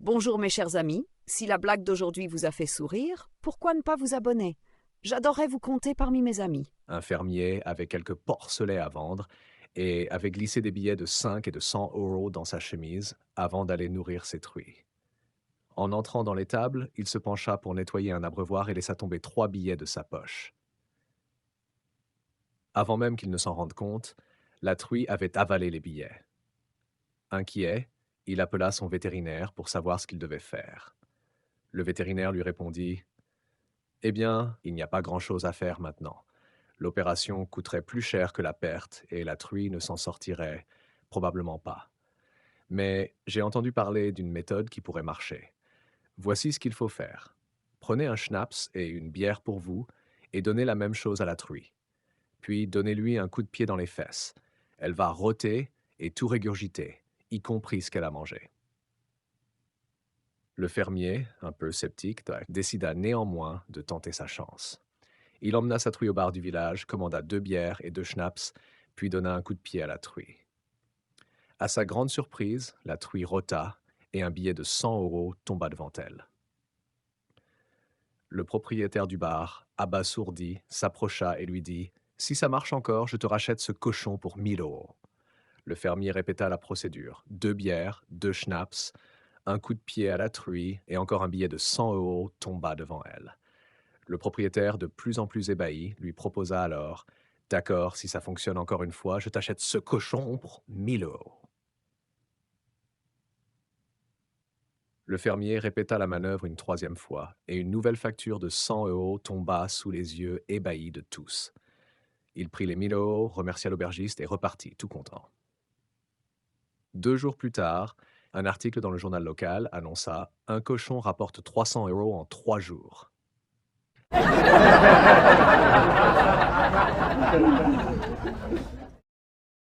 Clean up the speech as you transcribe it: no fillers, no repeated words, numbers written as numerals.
Bonjour mes chers amis, si la blague d'aujourd'hui vous a fait sourire, pourquoi ne pas vous abonner? J'adorerais vous compter parmi mes amis. Un fermier avait quelques porcelets à vendre et avait glissé des billets de 5 et de 100 euros dans sa chemise avant d'aller nourrir ses truies. En entrant dans l'étable, il se pencha pour nettoyer un abreuvoir et laissa tomber 3 billets de sa poche. Avant même qu'il ne s'en rende compte, la truie avait avalé les billets. Inquiet, il appela son vétérinaire pour savoir ce qu'il devait faire. Le vétérinaire lui répondit: Eh bien, il n'y a pas grand-chose à faire maintenant. L'opération coûterait plus cher que la perte et la truie ne s'en sortirait probablement pas. Mais j'ai entendu parler d'une méthode qui pourrait marcher. Voici ce qu'il faut faire. Prenez un schnapps et une bière pour vous et donnez la même chose à la truie. Puis donnez-lui un coup de pied dans les fesses. Elle va rôter et tout régurgiter, y compris ce qu'elle a mangé. Le fermier, un peu sceptique, décida néanmoins de tenter sa chance. Il emmena sa truie au bar du village, commanda 2 bières et 2 schnapps, puis donna un coup de pied à la truie. À sa grande surprise, la truie rôta et un billet de 100 euros tomba devant elle. Le propriétaire du bar, abasourdi, s'approcha et lui dit: Si ça marche encore, je te rachète ce cochon pour 1 000 euros. Le fermier répéta la procédure: 2 bières, 2 schnapps, un coup de pied à la truie et encore un billet de 100 euros tomba devant elle. Le propriétaire, de plus en plus ébahi, lui proposa alors: D'accord, si ça fonctionne encore une fois, je t'achète ce cochon pour 1 000 euros. Le fermier répéta la manœuvre une troisième fois, et une nouvelle facture de 100 euros tomba sous les yeux ébahis de tous. Il prit les 1 000 euros, remercia l'aubergiste et repartit, tout content. 2 jours plus tard, un article dans le journal local annonça: Un cochon rapporte 300 euros en 3 jours.